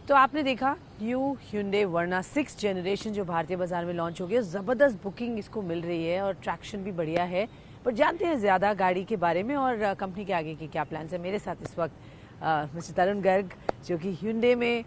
तो आपने देखा न्यू Hyundai वर्ना 6 जनरेशन जो भारतीय बाजार में लॉन्च हो गया, ज़बरदस्त बुकिंग इसको मिल रही है और ट्रैक्शन भी बढ़िया है। पर जानते हैं ज़्यादा गाड़ी के बारे में और कंपनी के आगे के क्या प्लान्स है। मेरे साथ इस वक्त मिस्टर तरुण गर्ग जो कि Hyundai में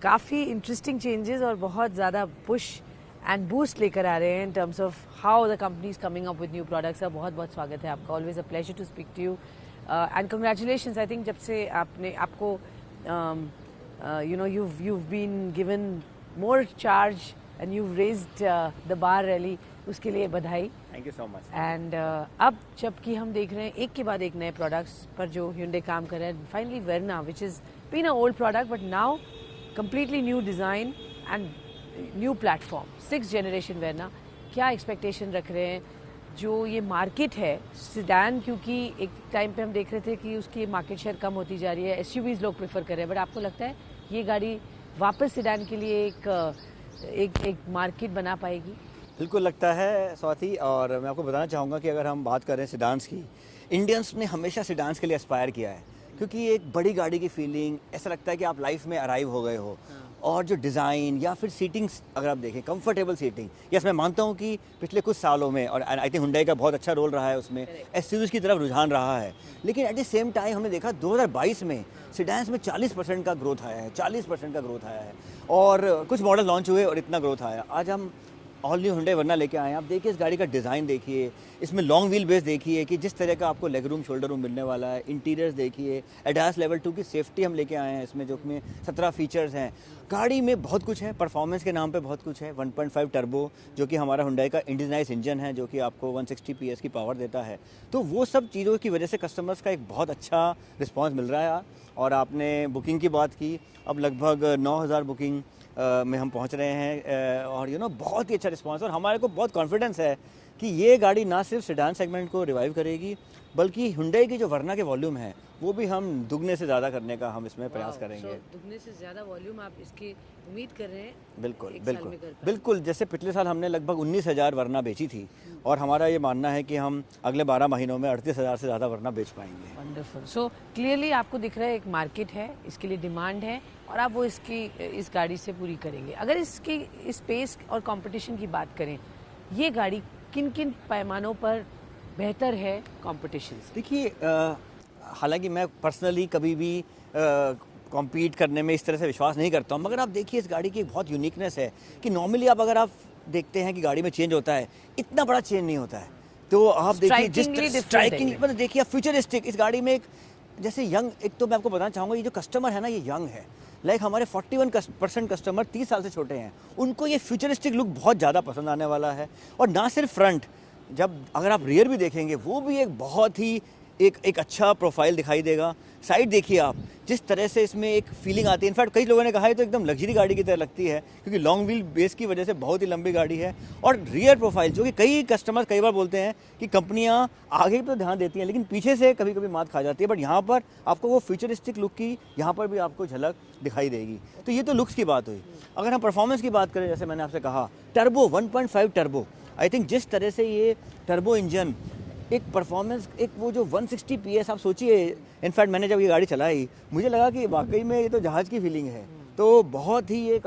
काफ़ी इंटरेस्टिंग चेंजेस और बहुत ज़्यादा पुश एंड बूस्ट लेकर आ रहे हैं in terms of how the company is coming up with new products. बहुत बहुत स्वागत है आपका। Always a pleasure to speak to you and congratulations. I think जब से आपको you know you've been given more charge and you've raised the bar really, उसके लिए बधाई। Thank you so much. And अब जबकि हम देख रहे हैं एक के बाद एक नए प्रोडक्ट्स पर जो Hyundai काम कर रहा है, finally Verna which is been a old product but now completely new design and new platform, 6 generation Verna. क्या एक्सपेक्टेशन रख रहे हैं जो ये मार्केट है सिडान, क्योंकि एक टाइम पे हम देख रहे थे कि उसकी मार्केट शेयर कम होती जा रही है, एसयूवीज लोग प्रेफर कर रहे हैं, बट आपको लगता है ये गाड़ी वापस सिडान के लिए एक मार्केट बना पाएगी? बिल्कुल लगता है स्वाति, और मैं आपको बताना चाहूँगा कि अगर हम बात करें सिडान्स की, इंडियंस ने हमेशा सिडान्स के लिए एस्पायर किया है, क्योंकि एक बड़ी गाड़ी की फीलिंग, ऐसा लगता है कि आप लाइफ में अराइव हो गए हो। और जो डिज़ाइन या फिर सीटिंग्स अगर आप देखें, कंफर्टेबल सीटिंग, यस मैं मानता हूँ कि पिछले कुछ सालों में, और आई थिंक Hyundai का बहुत अच्छा रोल रहा है उसमें, एसयूवीज़ की तरफ रुझान रहा है। लेकिन एट द सेम टाइम हमने देखा 2022 में सिडान्स में 40% का ग्रोथ आया है, 40% का ग्रोथ आया है, और कुछ मॉडल लॉन्च हुए और इतना ग्रोथ आया। आज हम ऑल न्यू Hyundai वर्ना लेके आए हैं। आप देखिए इस गाड़ी का डिज़ाइन देखिए, इसमें लॉन्ग व्हील बेस देखिए कि जिस तरह का आपको लेग रूम शोल्डर रूम मिलने वाला है। इंटीरियर्स देखिए, एडास लेवल 2 की सेफ्टी हम लेके आए हैं इसमें, जो में 17 फीचर्स हैं। गाड़ी में बहुत कुछ है, परफॉर्मेंस के नाम पे बहुत कुछ है। 1.5 टर्बो जो कि हमारा Hyundai का इंडिजनाइज इंजन है, जो कि आपको 160 PS की पावर देता है। तो वो सब चीज़ों की वजह से कस्टमर्स का एक बहुत अच्छा रिस्पॉन्स मिल रहा है। और आपने बुकिंग की बात की, अब लगभग 9000 बुकिंग में हम पहुंच रहे हैं, और बहुत ही अच्छा रिस्पांस, और हमारे को बहुत कॉन्फिडेंस है कि ये गाड़ी ना सिर्फ सेडान सेगमेंट को रिवाइव करेगी, बल्कि Hyundai की जो वर्ना के वॉल्यूम है वो भी हम दुगने से ज़्यादा करने का हम इसमें प्रयास करेंगे। दुगने से ज़्यादा वॉल्यूम आप इसकी उम्मीद कर रहे हैं? बिल्कुल बिल्कुल बिल्कुल। जैसे पिछले साल हमने लगभग 19,000 वर्ना बेची थी, और हमारा ये मानना है कि हम अगले 12 महीनों में 38,000 से ज़्यादा वर्ना बेच पाएंगे। वंडरफुल। सो क्लियरली आपको दिख रहा है एक मार्केट है, इसके लिए डिमांड है, और आप वो इस गाड़ी से पूरी करेंगे। अगर इसकी स्पेस और कंपटीशन की बात करें, ये गाड़ी किन किन पैमानों पर बेहतर है कंपटीशन से? देखिए, हालांकि मैं पर्सनली कभी भी कॉम्पीट करने में इस तरह से विश्वास नहीं करता हूँ, मगर आप देखिए इस गाड़ी की एक बहुत यूनिकनेस है कि नॉर्मली अगर आप देखते हैं कि गाड़ी में चेंज होता है, इतना बड़ा चेंज नहीं होता है। तो आप देखिए जिस स्ट्राइकिंग, मतलब देखिए फ्यूचरिस्टिक इस गाड़ी में, एक जैसे यंग, एक तो मैं आपको बताना चाहूँगा ये जो कस्टमर है ना, ये यंग है। लाइक हमारे 41% कस्टमर 30 साल से छोटे हैं, उनको ये फ्यूचरिस्टिक लुक बहुत ज़्यादा पसंद आने वाला है। और ना सिर्फ फ्रंट, जब अगर आप रियर भी देखेंगे वो भी एक बहुत ही एक अच्छा प्रोफाइल दिखाई देगा। साइड देखिए आप, जिस तरह से इसमें एक फीलिंग आती है, इनफैक्ट कई लोगों ने कहा है तो एकदम लग्जरी गाड़ी की तरह लगती है, क्योंकि लॉन्ग व्हील बेस की वजह से बहुत ही लंबी गाड़ी है। और रियर प्रोफाइल, जो कि कई कस्टमर कई बार बोलते हैं कि कंपनियां आगे तो ध्यान देती हैं लेकिन पीछे से कभी कभी मात खा जाती है, बट यहाँ पर आपको वो फ्यूचरिस्टिक लुक की यहाँ पर भी आपको झलक दिखाई देगी। तो ये तो लुक्स की बात हुई। अगर हम परफॉर्मेंस की बात करें, जैसे मैंने आपसे कहा, टर्बो 1.5 टर्बो, आई थिंक जिस तरह से ये टर्बो इंजन एक परफॉर्मेंस, एक वो जो 160 PS, आप सोचिए, इनफैक्ट मैंने जब ये गाड़ी चलाई मुझे लगा कि वाकई में ये तो जहाज़ की फीलिंग है। तो बहुत ही एक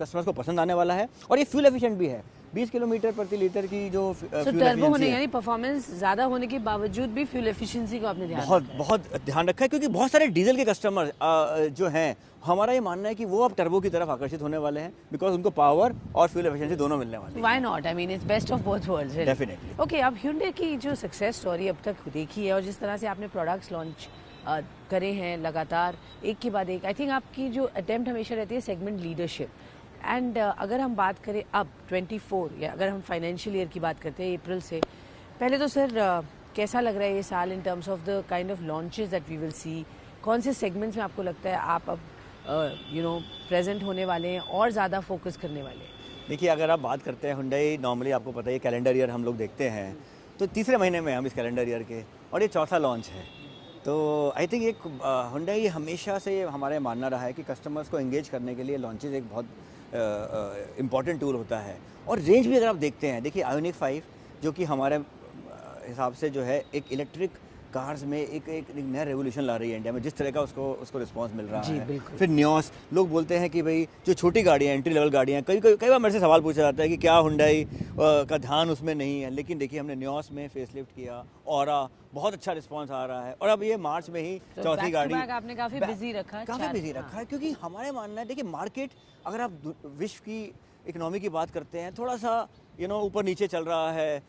कस्टमर्स को पसंद आने वाला है, और ये फ्यूल एफिशिएंट भी है। 20 किलोमीटर प्रति लीटर की जो टर्बो होने, यानी परफॉर्मेंस ज़्यादा होने के बावजूद भी फ्यूल एफिशिएंसी को आपने बहुत ध्यान रखा है, क्योंकि बहुत सारे डीजल के कस्टमर जो हैं, हमारा ये मानना है कि वो अब टर्बो की तरफ आकर्षित होने वाले हैं, बिकॉज उनको पावर और फ्यूल एफिशिएंसी दोनों मिलने वाले हैं। Why not, I mean it's best of both worlds. Definitely. Okay, अब Hyundai की जो सक्सेस स्टोरी अब तक देखी है और जिस तरह से आपने प्रोडक्ट्स लॉन्च करे हैं लगातार एक के बाद एक, आई थिंक आपकी जो अटेम्प्ट हमेशा रहती है सेगमेंट लीडरशिप। एंड अगर हम बात करें अब 24, या अगर हम फाइनेंशियल ईयर की बात करते हैं अप्रैल से, पहले तो सर कैसा लग रहा है ये साल in terms of the kind of launches that we will see? कौन से सेगमेंट्स में आपको लगता है आप अब प्रेजेंट होने वाले हैं और ज़्यादा फोकस करने वाले हैं? देखिए, अगर आप बात करते हैं Hyundai, नॉर्मली आपको पता है कैलेंडर ईयर हम लोग देखते हैं, तो तीसरे महीने में हम इस कैलेंडर ईयर के, और ये चौथा लॉन्च है। तो आई थिंक एक Hyundai हमेशा से हमारे मानना रहा है कि कस्टमर्स को एंगेज करने के लिए लॉन्चेस एक बहुत इम्पॉर्टेंट टूल होता है। और रेंज भी अगर आप देखते हैं, देखिए Ioniq 5 जो कि हमारे हिसाब से जो है एक इलेक्ट्रिक कार्स में एक नया रेवोल्यूशन ला रही है इंडिया में, जिस तरह का उसको रिस्पांस मिल रहा जी, है। बिल्कुल। फिर न्योस, लोग बोलते हैं कि भाई जो छोटी गाड़ियाँ, एंट्री लेवल गाड़ियाँ, कई बार मेरे से सवाल पूछा जाता है कि क्या हुंडई का ध्यान उसमें नहीं है, लेकिन देखिए हमने न्योस में फेसलिफ्ट किया, ऑरा, बहुत अच्छा रिस्पांस आ रहा है। और अब ये मार्च में ही तो चौथी back to गाड़ी, back आपने काफी बिजी रखा, काफ़ी बिजी रखा है, क्योंकि हमारे मानना है, देखिए मार्केट, अगर आप विश्व की इकोनॉमी की बात करते हैं, थोड़ा सा ऊपर नीचे चल रहा है,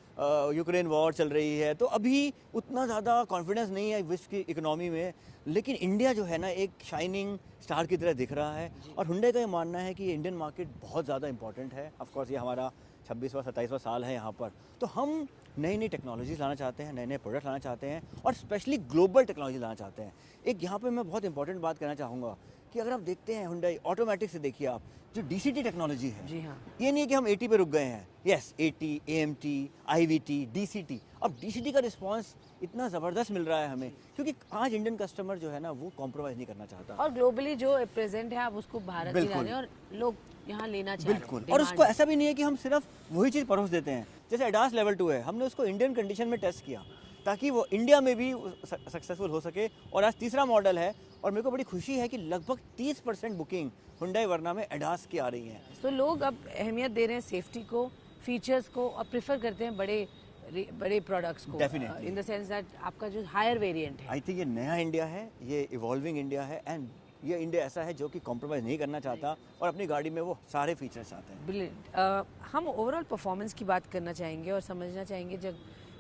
यूक्रेन वॉर चल रही है, तो अभी उतना ज़्यादा कॉन्फिडेंस नहीं है विश्व की इकोनॉमी में, लेकिन इंडिया जो है ना एक शाइनिंग स्टार की तरह दिख रहा है। और हुंडई का ये मानना है कि ये इंडियन मार्केट बहुत ज़्यादा इंपॉर्टेंट है। ऑफ कोर्स ये हमारा 26वां 27वां साल है यहाँ पर, तो हम नई नई टेक्नोलॉजीज़ लाना चाहते हैं, नए नए प्रोडक्ट लाना चाहते हैं, और स्पेशली ग्लोबल टेक्नोलॉजी लाना चाहते हैं। एक यहाँ पे मैं बहुत इंपॉर्टेंट बात कहना चाहूँगा कि अगर आप देखते हैं हुंडई ऑटोमेटिक से, देखिए आप जो DCT टेक्नोलॉजी है, जी हाँ, ये नहीं है कि हम 80 पे रुक गए हैं। यस, 80, AMT, IVT, DCT, अब DCT का रिस्पांस इतना ज़बरदस्त मिल रहा है हमें, क्योंकि आज इंडियन कस्टमर जो है ना वो कॉम्प्रोमाइज़ नहीं करना चाहता। और ग्लोबली जो प्रेजेंट है आप उसको भारत में ला बिल्कुल। रहे हैं और लोग यहाँ लेना चाह रहे हैं। बिल्कुल, और डिमांड उसको है। ऐसा भी नहीं है कि हम सिर्फ वही चीज़ परोस देते हैं। जैसे एडास लेवल 2 है, हमने उसको इंडियन कंडीशन में टेस्ट किया ताकि वो इंडिया में भी सक्सेसफुल हो सके, और आज तीसरा मॉडल है, और मेरे को बड़ी खुशी है कि लगभग 30% बुकिंग हुंडई वर्ना में एडास की आ रही है। तो लोग अब अहमियत दे रहे हैं सेफ्टी को, फीचर्स को, और प्रेफर करते हैं बड़े प्रोडक्ट्स को, Definitely. In the sense that आपका जो हायर वेरिएंट है। आई थिंक ये नया इंडिया है, ये इवॉल्विंग इंडिया है, एंड ये इंडिया ऐसा है जो कि कॉम्प्रोमाइज़ नहीं करना चाहता, और अपनी गाड़ी में वो सारे फीचर्स आते हैं। ब्रिलियंट। हम ओवरऑल परफॉर्मेंस की बात करना चाहेंगे और समझना चाहेंगे जब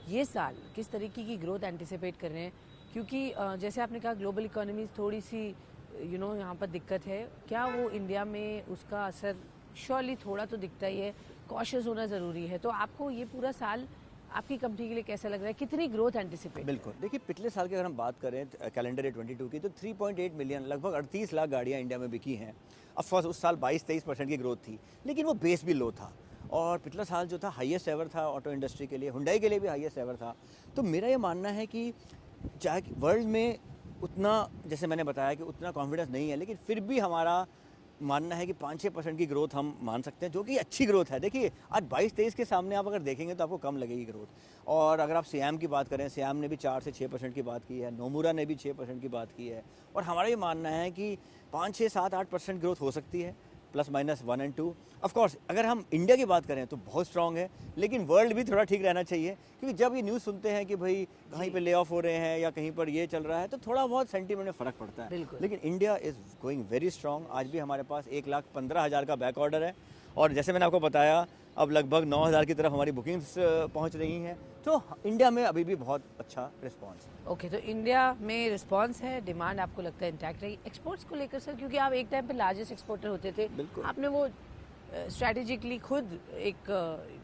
ये साल किस तरीके की ग्रोथ एंटिसिपेट कर रहे हैं, क्योंकि जैसे आपने कहा ग्लोबल इकोनॉमी थोड़ी सी यहाँ पर दिक्कत है, क्या वो इंडिया में उसका असर श्योरली थोड़ा तो दिखता ही है, कॉशियस होना ज़रूरी है। तो आपको ये पूरा साल आपकी कंपनी के लिए कैसा लग रहा है, कितनी ग्रोथ एंटिसिपेट? बिल्कुल, देखिए पिछले साल की अगर हम बात करें कैलेंडर ईयर 22 की, तो 3.8 मिलियन, लगभग 38 लाख गाड़ियाँ इंडिया में बिकी हैं। ऑफकोर्स उस साल 22-23% की ग्रोथ थी, लेकिन वो बेस भी लो था, और पिछला साल जो था हाईएस्ट एवर था ऑटो इंडस्ट्री के लिए, हुंडई के लिए भी हाईएस्ट एवर था। तो मेरा ये मानना है कि चाहे वर्ल्ड में उतना, जैसे मैंने बताया कि उतना कॉन्फिडेंस नहीं है, लेकिन फिर भी हमारा मानना है कि 5-6% की ग्रोथ हम मान सकते हैं, जो कि अच्छी ग्रोथ है। देखिए आज 22-23 के सामने आप अगर देखेंगे तो आपको कम लगेगी ग्रोथ। और अगर आप सियाम की बात करें, सियाम ने भी 4 से 6% की बात की है, नोमुरा ने भी 6% की बात की है, और हमारा ये मानना है कि 5-6-7-8% ग्रोथ हो सकती है, प्लस माइनस 1 और 2। ऑफ कोर्स अगर हम इंडिया की बात करें तो बहुत स्ट्रांग है, लेकिन वर्ल्ड भी थोड़ा ठीक रहना चाहिए, क्योंकि जब ये न्यूज़ सुनते हैं कि भाई कहीं पे ले ऑफ हो रहे हैं या कहीं पर ये चल रहा है, तो थोड़ा बहुत सेंटीमेंट में फ़र्क पड़ता है। बिल्कुल। लेकिन India is going very strong. आज भी हमारे पास 1,15,000 का बैक ऑर्डर है, और जैसे मैंने आपको बताया अब लगभग 9,000 की तरफ हमारी बुकिंग्स पहुंच रही हैं, तो इंडिया में अभी भी बहुत अच्छा रिस्पांस है। ओके, तो इंडिया में रिस्पांस है, डिमांड आपको लगता है इंटैक्ट रही। एक्सपोर्ट्स को लेकर सर, क्योंकि आप एक टाइम पे लार्जेस्ट एक्सपोर्टर होते थे, बिल्कुल। आपने वो स्ट्रैटेजिकली खुद एक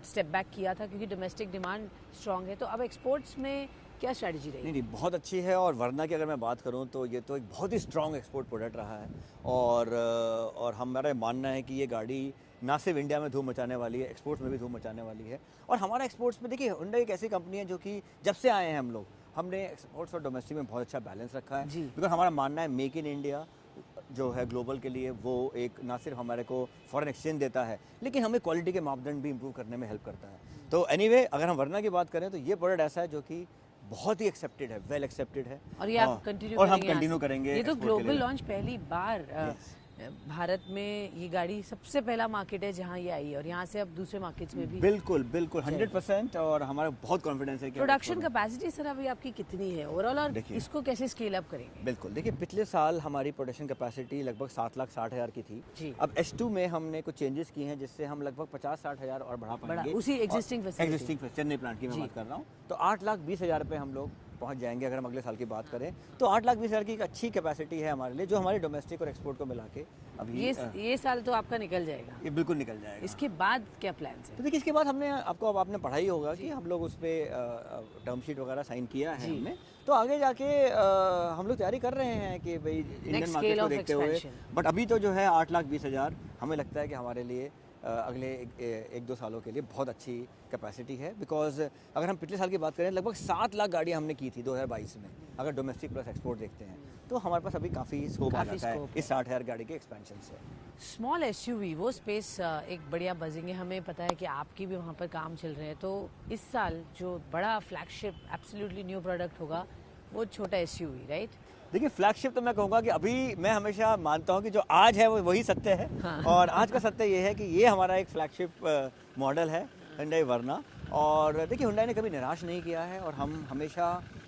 स्टेप बैक किया था क्योंकि डोमेस्टिक डिमांड स्ट्रांग है, तो अब एक्सपोर्ट्स में क्या स्ट्रैटेजी रही? नहीं, बहुत अच्छी है, और वरना की अगर मैं बात करूं तो ये तो एक बहुत ही स्ट्रॉन्ग एक्सपोर्ट प्रोडक्ट रहा है, और हमारा मानना है कि ये गाड़ी ना सिर्फ इंडिया में धूम मचाने वाली है, एक्सपोर्ट्स में भी धूम मचाने वाली है। और हमारा एक्सपोर्ट्स में, देखिए हुंडई एक ऐसी कंपनी है जो कि जब से आए हैं हम लोग, हमने एक्सपोर्ट्स और डोमेस्टिक में बहुत अच्छा बैलेंस रखा है, जी। बिकॉज हमारा मानना है मेक इन इंडिया जो है ग्लोबल के लिए, वो एक ना सिर्फ हमारे को फॉरेन एक्सचेंज देता है, लेकिन हमें क्वालिटी के मापदंड भी इंप्रूव करने में हेल्प करता है। तो एनीवे अगर हम वरना की बात करें तो ये प्रोडक्ट ऐसा है जो कि बहुत ही एक्सेप्टेड है, वेल एक्सेप्टेड है, और ये आप कंटिन्यू और हम करेंगे कंटिन्यू यहाँ से? करेंगे ये तो export के ग्लोबल लिए। लॉन्च पहली बार भारत में ये गाड़ी सबसे पहला मार्केट है जहाँ ये आई है, और यहाँ से अब दूसरे मार्केट्स में भी बिल्कुल बिल्कुल 100%, और हमारा बहुत कॉन्फिडेंस है कि हम प्रोडक्शन export- कैपेसिटी सर अभी आपकी कितनी है ओवरऑल, और देखिए। इसको कैसे स्केल अप करेंगे? बिल्कुल, देखिए पिछले साल हमारी प्रोडक्शन कैपेसिटी लगभग 7,60,000 की थी। जी। अब S2 में हमने कुछ चेंजेस किए हैं, जिससे हम लगभग 50-60,000 और बढ़ा पाएंगे। उसी existing facility। Existing Chennai plant की मैं जी। बात कर रहा हूँ, तो 8,20,000 पे हम लोग पहुंच जाएंगे अगर हम अगले साल की बात करें, तो 8,20,000 की एक अच्छी कैपेसिटी है हमारे लिए, जो हमारे डोमेस्टिक और एक्सपोर्ट को मिला के अभी ये साल तो आपका निकल जाएगा, ये बिल्कुल निकल जाएगा। इसके बाद क्या प्लान्स है? तो देखिए इसके बाद हमने आपको, अब आपने पढ़ा ही होगा कि हम लोग उस पर टर्म शीट वगैरह साइन किया है जी। हमने, तो आगे जाके हम लोग तैयारी कर रहे हैं कि भाई इंडियन Next मार्केट scale को of देखते हुए, expansion। बट अभी तो जो है 8,20,000 हमें लगता है कि हमारे लिए अगले 1-2 सालों के लिए बहुत अच्छी कैपेसिटी है, बिकॉज अगर हम पिछले साल की बात करें लगभग 7 लाख गाड़ियाँ हमने की थी 2022 में, अगर डोमेस्टिक प्लस एक्सपोर्ट देखते हैं, तो हमारे पास अभी काफ़ी स्कोप आ काफ़ी जाता है scope इस 60,000 गाड़ी के एक्सपेंशन से। स्मॉल एसयूवी वो स्पेस एक बढ़िया बजिंग है, हमें पता है कि आपकी भी वहाँ पर काम चल रहे हैं, तो इस साल जो बड़ा फ्लैगशिप एब्सोल्युटली न्यू प्रोडक्ट होगा वो छोटा एसयूवी, राइट? देखिए फ्लैगशिप तो मैं कहूँगा कि अभी मैं हमेशा मानता हूँ कि जो आज है वो वही सत्य है। हाँ। और आज का सत्य ये है कि ये हमारा एक फ्लैगशिप मॉडल है, Hyundai वर्ना। और देखिए Hyundai ने कभी निराश नहीं किया है और हम हमेशा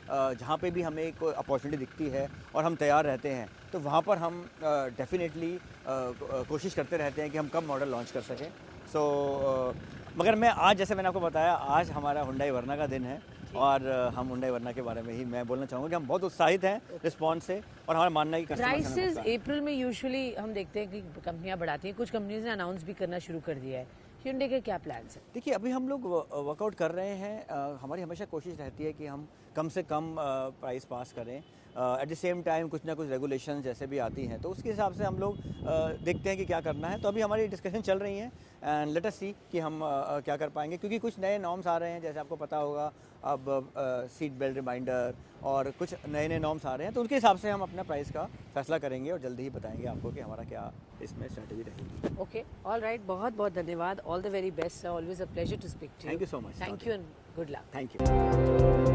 जहाँ पे भी हमें कोई अपॉर्चुनिटी दिखती है और हम तैयार रहते हैं तो वहाँ पर हम डेफिनेटली कोशिश करते रहते हैं कि हम कब मॉडल लॉन्च कर सकें। मगर मैं आज, जैसे मैंने आपको बताया, आज हमारा Hyundai वर्ना का दिन है और हम Hyundai वर्ना के बारे में ही मैं बोलना चाहूँगा कि हम बहुत उत्साहित हैं रिस्पॉन्स से और हमारा मानना है कि कस्टमर प्राइसेस अप्रैल में यूजुअली हम देखते हैं कि कंपनियां बढ़ाती हैं, कुछ कंपनीज ने अनाउंस भी करना शुरू कर दिया है। Hyundai के क्या प्लान्स हैं? देखिए अभी हम लोग वर्कआउट कर रहे हैं। हमारी हमेशा कोशिश रहती है कि हम कम से कम प्राइस पास करें। एट द सेम टाइम कुछ ना कुछ रेगुलेशन जैसे भी आती हैं तो उसके हिसाब से हम लोग देखते हैं कि क्या करना है। तो अभी हमारी डिस्कशन चल रही हैं एंड लेट अस सी कि हम क्या कर पाएंगे, क्योंकि कुछ नए नॉर्म्स आ रहे हैं, जैसे आपको पता होगा अब सीट बेल्ट रिमाइंडर और कुछ नए नए नॉर्म्स आ रहे हैं। तो उनके हिसाब से हम अपना प्राइस का फैसला करेंगे और जल्दी ही बताएंगे आपको कि हमारा क्या इसमें स्ट्रैटेजी रहेगी। ओके, ऑल राइट, बहुत बहुत धन्यवाद। All the very best, always a pleasure to speak to you. Thank you so much. Thank you and good luck. Thank you.